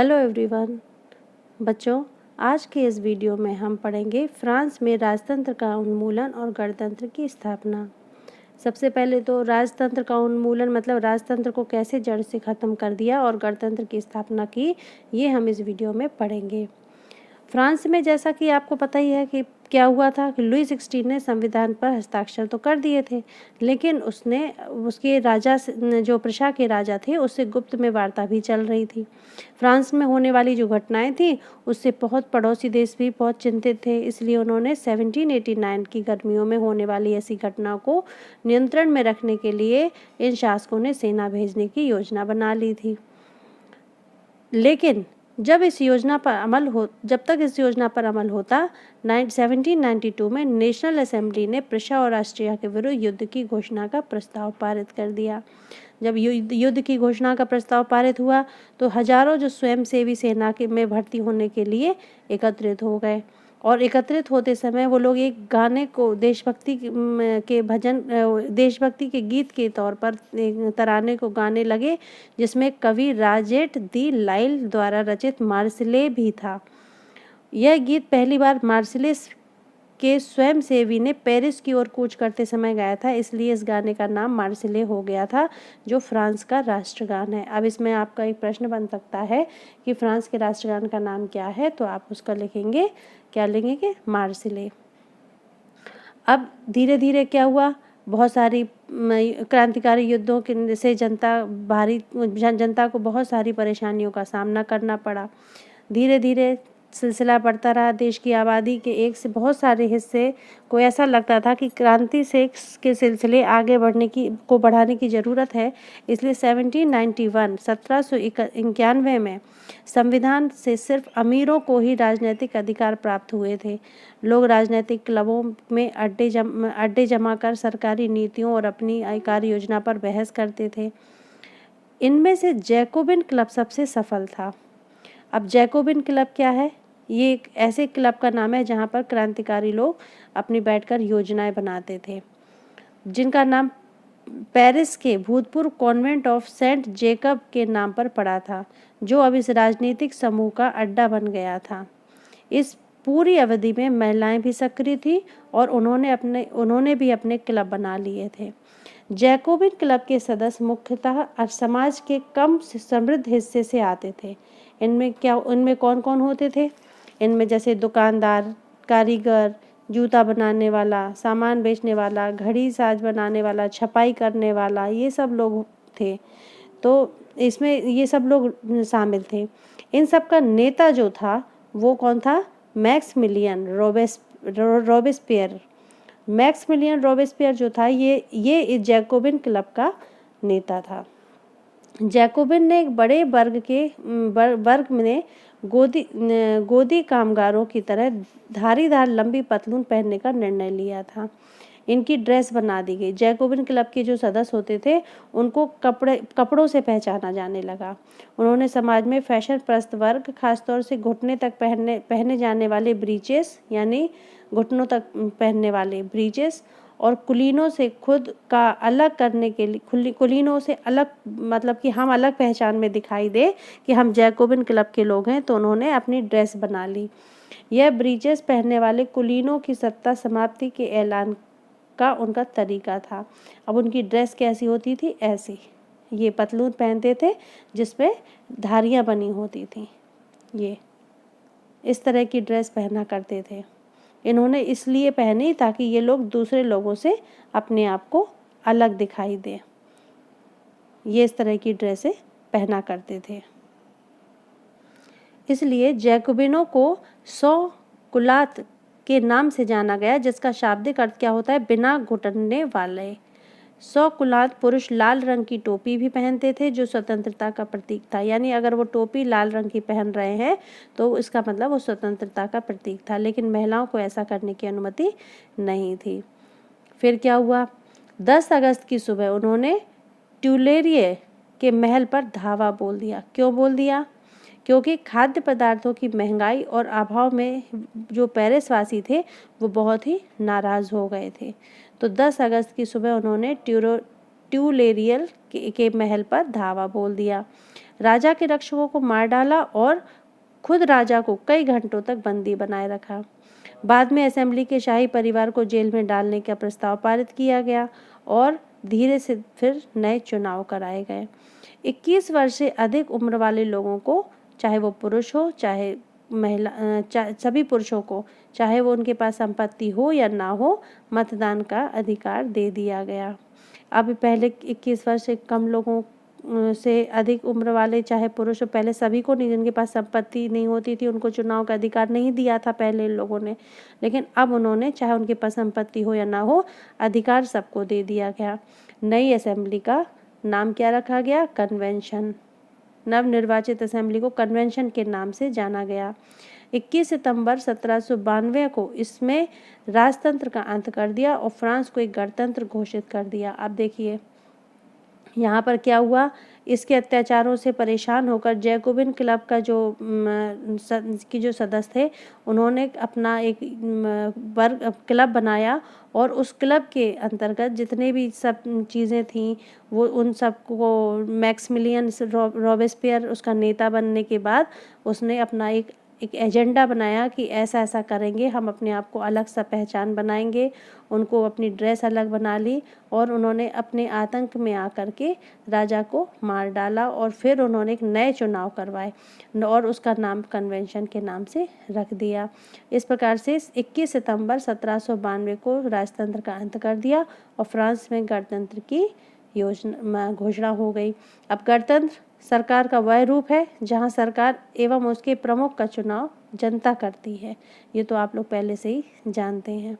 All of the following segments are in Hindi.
Hello everyone. बच्चों, आज के इस वीडियो में हम पढ़ेंगे फ्रांस में राजतंत्र का उन्मूलन और गणतंत्र की स्थापना। सबसे पहले तो राजतंत्र का उन्मूलन मतलब राजतंत्र को कैसे जड़ से ख़त्म कर दिया और गणतंत्र की स्थापना की, ये हम इस वीडियो में पढ़ेंगे। फ्रांस में जैसा कि आपको पता ही है कि क्या हुआ था कि लुई 16 ने संविधान पर हस्ताक्षर तो कर दिए थे, लेकिन उसके राजा जो प्रशा के राजा थे उससे गुप्त में वार्ता भी चल रही थी। फ्रांस में होने वाली जो घटनाएं थी उससे बहुत पड़ोसी देश भी बहुत चिंतित थे, इसलिए उन्होंने 1789 की गर्मियों में होने वाली ऐसी घटनाओं को नियंत्रण में रखने के लिए इन शासकों ने सेना भेजने की योजना बना ली थी। लेकिन जब तक इस योजना पर अमल होता 1792 में नेशनल असेंबली ने प्रशा और ऑस्ट्रिया के विरुद्ध युद्ध की घोषणा का प्रस्ताव पारित कर दिया। जब युद्ध की घोषणा का प्रस्ताव पारित हुआ तो हजारों जो स्वयंसेवी सेना में भर्ती होने के लिए एकत्रित हो गए और एकत्रित होते समय वो लोग एक गाने को देशभक्ति के गीत के तौर पर एक तराने को गाने लगे, जिसमें कवि राजेट दी लाइल द्वारा रचित मार्सिले भी था। यह गीत पहली बार मार्सिलेस के स्वयंसेवी ने पेरिस की ओर कूच करते समय गाया था, इसलिए इस गाने का नाम मार्सिले हो गया था, जो फ्रांस का राष्ट्रगान है। अब इसमें आपका एक प्रश्न बन सकता है कि फ्रांस के राष्ट्रगान का नाम क्या है, तो आप उसका लिखेंगे, क्या लिखेंगे? मार्सिले। अब धीरे धीरे क्या हुआ, बहुत सारी क्रांतिकारी युद्धों से जनता को बहुत सारी परेशानियों का सामना करना पड़ा। धीरे धीरे सिलसिला बढ़ता रहा। देश की आबादी के एक से बहुत सारे हिस्से को ऐसा लगता था कि क्रांति के सिलसिले आगे बढ़ाने की ज़रूरत है, इसलिए 1791 में संविधान से सिर्फ अमीरों को ही राजनीतिक अधिकार प्राप्त हुए थे। लोग राजनीतिक क्लबों में अड्डे जमा कर सरकारी नीतियों और अपनी कार्य योजना पर बहस करते थे। इनमें से जैकोबिन क्लब सबसे सफल था। अब जैकोबिन क्लब क्या है? ये एक ऐसे क्लब का नाम है जहाँ पर क्रांतिकारी लोग अपनी बैठकर योजनाएं बनाते थे, जिनका नाम पेरिस के भूतपूर्व कॉन्वेंट ऑफ सेंट जेकब के नाम पर पड़ा था, जो अब इस राजनीतिक समूह का अड्डा बन गया था। इस पूरी अवधि में महिलाएं भी सक्रिय थी और उन्होंने भी अपने क्लब बना लिए थे। जैकोबिन क्लब के सदस्य मुख्यतः समाज के कम समृद्ध हिस्से से आते थे। इनमें कौन कौन होते थे? इनमें जैसे दुकानदार, कारीगर, जूता बनाने वाला, सामान बेचने वाला, घड़ी साज बनाने वाला, छपाई करने वाला, ये सब लोग थे। तो इसमें ये सब लोग शामिल थे। इन सब का नेता जो था वो कौन था? मैक्समिलियन रोबेस्पियर जो था ये जैकोबिन क्लब का नेता था। जैकोबिन ने एक बड़े वर्ग में गोदी कामगारों की तरह धारीदार लंबी पतलून पहनने का निर्णय लिया था। इनकी ड्रेस बना दी गई। जैकोबिन क्लब के जो सदस्य होते थे उनको कपड़ों से पहचाना जाने लगा। उन्होंने समाज में फैशन प्रस्त वर्ग, खासतौर से घुटने तक पहने जाने वाले ब्रीचेस, यानी घुटनों तक पहनने वाले ब्रीचेस, और कुलीनों से खुद का अलग करने के लिए, कुलीनों से अलग मतलब कि हम अलग पहचान में दिखाई दे कि हम जैकोबिन क्लब के लोग हैं, तो उन्होंने अपनी ड्रेस बना ली। यह ब्रीचेस पहनने वाले कुलीनों की सत्ता समाप्ति के ऐलान का उनका तरीका था। अब उनकी ड्रेस कैसी होती थी? ऐसी, ये पतलून पहनते थे जिसपे धारियां बनी होती थी। ये इस तरह की ड्रेस पहना करते थे। इन्होंने इसलिए पहनी ताकि ये लोग दूसरे लोगों से अपने आप को अलग दिखाई दें। ये इस तरह की ड्रेसें पहना करते थे। इसलिए जैकोबिनों को 100 कुलात के नाम से जाना गया, जिसका शाब्दिक अर्थ क्या होता है? बिना घुटने वाले। 100 कुलात पुरुष लाल रंग की टोपी भी पहनते थे, जो स्वतंत्रता का प्रतीक था। यानी अगर वो टोपी लाल रंग की पहन रहे हैं तो इसका मतलब वो स्वतंत्रता का प्रतीक था, लेकिन महिलाओं को ऐसा करने की अनुमति नहीं थी। फिर क्या हुआ? 10 अगस्त की सुबह उन्होंने ट्यूलेरिये के महल पर धावा बोल दिया। क्यों बोल दिया? क्योंकि खाद्य पदार्थों की महंगाई और अभाव में जो पेरिस वासी थे वो बहुत ही नाराज़ हो गए थे। तो 10 अगस्त की सुबह उन्होंने ट्यूलेरियल के महल पर धावा बोल दिया। राजा के रक्षकों को मार डाला और खुद राजा को कई घंटों तक बंदी बनाए रखा। बाद में असेंबली के शाही परिवार को जेल में डालने का प्रस्ताव पारित किया गया और धीरे से फिर नए चुनाव कराए गए। 21 वर्ष से अधिक उम्र वाले लोगों को, चाहे वो पुरुष हो चाहे महिला, सभी पुरुषों को, चाहे वो उनके पास संपत्ति हो या ना हो, मतदान का अधिकार दे दिया गया। अब पहले 21 वर्ष से कम लोगों से अधिक उम्र वाले, चाहे पुरुष हो, पहले सभी को नहीं, जिनके पास संपत्ति नहीं होती थी उनको चुनाव का अधिकार नहीं दिया था पहले लोगों ने, लेकिन अब उन्होंने, चाहे उनके पास संपत्ति हो या ना हो, अधिकार सबको दे दिया गया। नई असेंबली का नाम क्या रखा गया? कन्वेंशन। नवनिर्वाचित असेंबली को कन्वेंशन के नाम से जाना गया। 21 सितंबर 1792 को इसमें राजतंत्र का अंत कर दिया और फ्रांस को एक गणतंत्र घोषित कर दिया। अब देखिए यहाँ पर क्या हुआ, इसके अत्याचारों से परेशान होकर जैकोबिन क्लब का जो सदस्य थे, उन्होंने अपना एक वर्ग क्लब बनाया और उस क्लब के अंतर्गत जितने भी सब चीज़ें थीं वो उन सबको मैक्सिमिलियन रॉबेस्पियर उसका नेता बनने के बाद उसने अपना एक एजेंडा बनाया कि ऐसा ऐसा करेंगे, हम अपने आप को अलग सा पहचान बनाएंगे। उनको अपनी ड्रेस अलग बना ली और उन्होंने अपने आतंक में आकर के राजा को मार डाला और फिर उन्होंने एक नए चुनाव करवाए और उसका नाम कन्वेंशन के नाम से रख दिया। इस प्रकार से 21 सितंबर 1792 को राजतंत्र का अंत कर दिया और फ्रांस में गणतंत्र की घोषणा हो गई। अब गणतंत्र सरकार का वह रूप है जहां सरकार एवं उसके प्रमुख का चुनाव जनता करती है। ये तो आप लोग पहले से ही जानते हैं।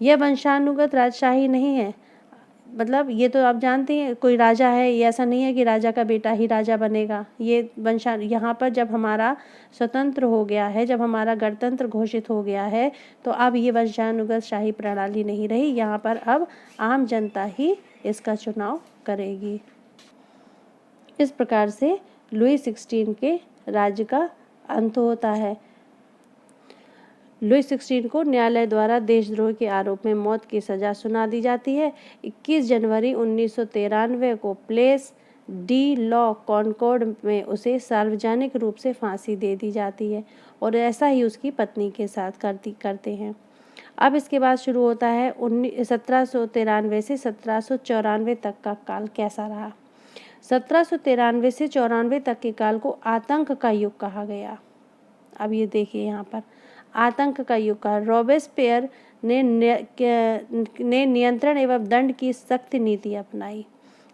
यह वंशानुगत राजशाही नहीं है, मतलब ये तो आप जानते हैं, कोई राजा है, ये ऐसा नहीं है कि राजा का बेटा ही राजा बनेगा। ये यहाँ पर जब हमारा स्वतंत्र हो गया है, जब हमारा गणतंत्र घोषित हो गया है, तो अब ये वंशानुगत शाही प्रणाली नहीं रही। यहाँ पर अब आम जनता ही इसका चुनाव करेगी। इस प्रकार से लुई 16 के राज्य का अंत होता है। लुई 16 को न्यायालय द्वारा देशद्रोह के आरोप में मौत की सजा सुना दी जाती है। 21 जनवरी 1993 को प्लेस डी लॉ कॉनकॉर्ड में उसे सार्वजनिक रूप से फांसी दे दी जाती है और ऐसा ही उसकी पत्नी के साथ करते हैं। अब इसके बाद शुरू होता है 1793 से 1794 तक का काल कैसा रहा। 1793 से 94 तक के काल को आतंक का युग कहा गया। अब ये देखिए यहाँ पर आतंक का युग का रॉबेस्पियर ने नियंत्रण एवं दंड की सख्त नीति अपनाई।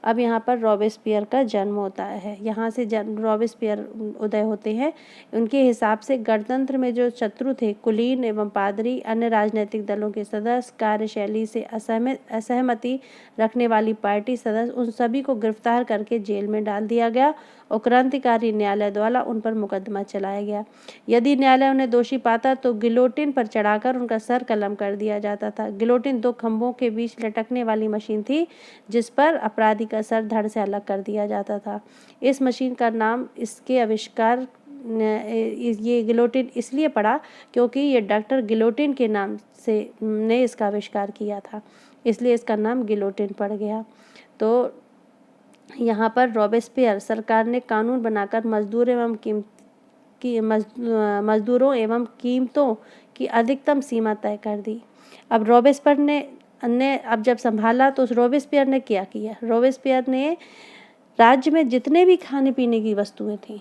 अब यहाँ पर रॉबेस्पियर का जन्म होता है, यहाँ से रॉबेस्पियर उदय होते हैं। उनके हिसाब से गणतंत्र में जो शत्रु थे, कुलीन एवं पादरी, अन्य राजनीतिक दलों के सदस्य, कार्यशैली से असहमति रखने वाली पार्टी सदस्य, उन सभी को गिरफ्तार करके जेल में डाल दिया गया और क्रांतिकारी न्यायालय द्वारा उन पर मुकदमा चलाया गया। यदि न्यायालय उन्हें दोषी पाता तो गिलोटिन पर चढ़ाकर उनका सर कलम कर दिया जाता था। गिलोटिन 2 खंभों के बीच लटकने वाली मशीन थी जिस पर अपराधी का सर धड़ से अलग कर दिया जाता था। इस मशीन का नाम इसके आविष्कार ये गिलोटिन इसलिए पड़ा क्योंकि ये डॉक्टर गिलोटिन के नाम से ने इसका आविष्कार किया था, इसलिए इसका नाम गिलोटिन पड़ गया। तो यहाँ पर रॉबेस्पियर सरकार ने कानून बनाकर मजदूरों एवं कीमतों की अधिकतम सीमा तय कर दी। अब रॉबेस्पियर ने अब जब संभाला तो रॉबेस्पियर ने क्या किया? रॉबेस्पियर ने राज्य में जितने भी खाने पीने की वस्तुएं थी,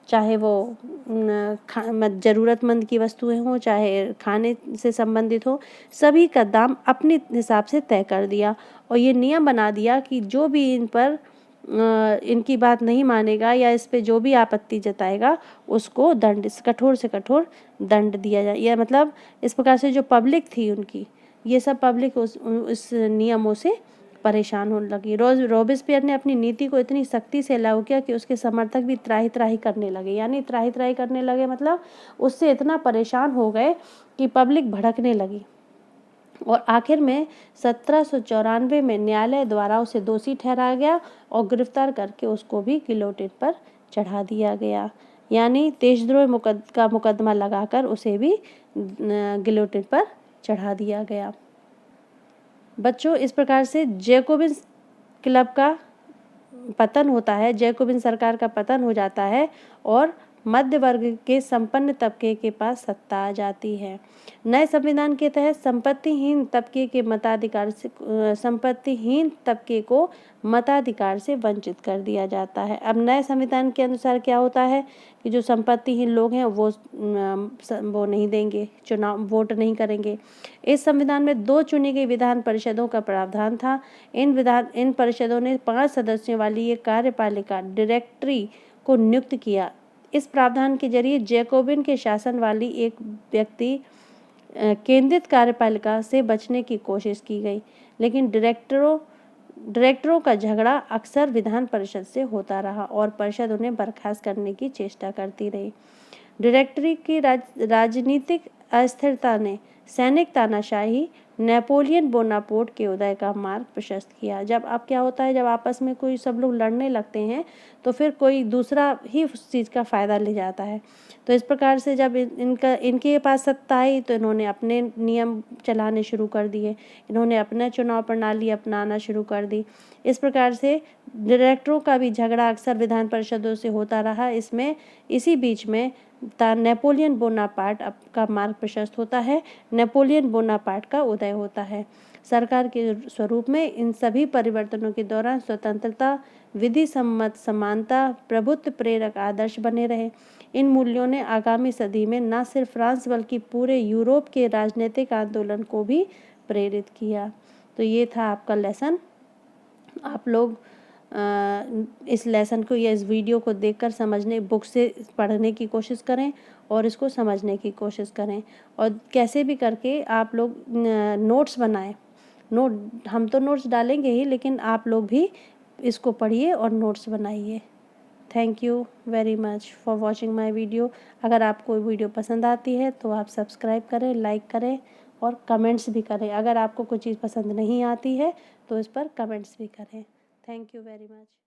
चाहे वो ज़रूरतमंद की वस्तुएं हों, चाहे खाने से संबंधित हो, सभी का दाम अपने हिसाब से तय कर दिया और ये नियम बना दिया कि जो भी इन पर इनकी बात नहीं मानेगा या इस पे जो भी आपत्ति जताएगा उसको दंड, कठोर से कठोर दंड दिया जाए। या मतलब इस प्रकार से जो पब्लिक थी उनकी, ये सब पब्लिक उस नियमों से परेशान होने लगी। रॉबेस्पियर ने अपनी नीति को इतनी सख्ती से लागू किया कि उसके समर्थक भी त्राही त्राही करने लगे, यानी त्राही त्राही करने लगे मतलब उससे इतना परेशान हो गए कि पब्लिक भड़कने लगी और आखिर में 1794 में न्यायालय द्वारा उसे दोषी ठहराया गया और गिरफ्तार करके उसको भी गिलोटिन पर चढ़ा दिया गया, यानी देशद्रोह का मुकदमा लगाकर उसे भी गिलोटिन पर चढ़ा दिया गया। बच्चों, इस प्रकार से जैकोबिन क्लब का पतन होता है, जैकोबिन सरकार का पतन हो जाता है और मध्य वर्ग के संपन्न तबके के पास सत्ता आ जाती है। नए संविधान के तहत संपत्तिहीन तबके को मताधिकार से वंचित कर दिया जाता है। अब नए संविधान के अनुसार क्या होता है कि जो संपत्तिहीन लोग हैं वो नहीं देंगे, चुनाव वोट नहीं करेंगे। इस संविधान में 2 चुनी गई विधान परिषदों का प्रावधान था। इन परिषदों ने 5 सदस्यों वाली एक कार्यपालिका डायरेक्टरी को नियुक्त किया। इस प्रावधान के जरिए जैकोबिन के शासन वाली एक व्यक्ति केंद्रित कार्यपालिका से बचने की कोशिश की गई, लेकिन डायरेक्टरों का झगड़ा अक्सर विधान परिषद से होता रहा और परिषद उन्हें बर्खास्त करने की चेष्टा करती रही। डायरेक्टरी की राजनीतिक अस्थिरता ने सैनिक तानाशाही, नेपोलियन बोनापार्ट के उदय का मार्ग प्रशस्त किया। जब अब क्या होता है, जब आपस में कोई सब लोग लड़ने लगते हैं तो फिर कोई दूसरा ही उस चीज़ का फ़ायदा ले जाता है। तो इस प्रकार से जब इनके पास सत्ता आई तो इन्होंने अपने नियम चलाने शुरू कर दिए, इन्होंने अपना चुनाव प्रणाली अपनाना शुरू कर दी। इस प्रकार से डायरेक्टरों का भी झगड़ा अक्सर विधान परिषदों से होता रहा। इसी बीच में नेपोलियन बोनापार्ट का मार्ग प्रशस्त होता है, नेपोलियन बोनापार्ट का उदय होता है। सरकार के स्वरूप में इन सभी परिवर्तनों के दौरान स्वतंत्रता, विधि सम्मत समानता, प्रभुत्व प्रेरक आदर्श बने रहे। इन मूल्यों ने आगामी सदी में न सिर्फ फ्रांस बल्कि पूरे यूरोप के राजनीतिक आंदोलन को भी प्रेरित किया। तो ये था आपका लेसन। आप लोग इस लेसन को या इस वीडियो को देखकर बुक से पढ़ने की कोशिश करें और इसको समझने की कोशिश करें, और कैसे भी करके आप लोग नोट्स बनाएं। हम तो नोट्स डालेंगे ही, लेकिन आप लोग भी इसको पढ़िए और नोट्स बनाइए। Thank you very much for watching my video. अगर आपको वीडियो पसंद आती है तो आप सब्सक्राइब करें, लाइक करें और कमेंट्स भी करें। अगर आपको कोई चीज़ पसंद नहीं आती है तो इस पर कमेंट्स भी करें। Thank you very much.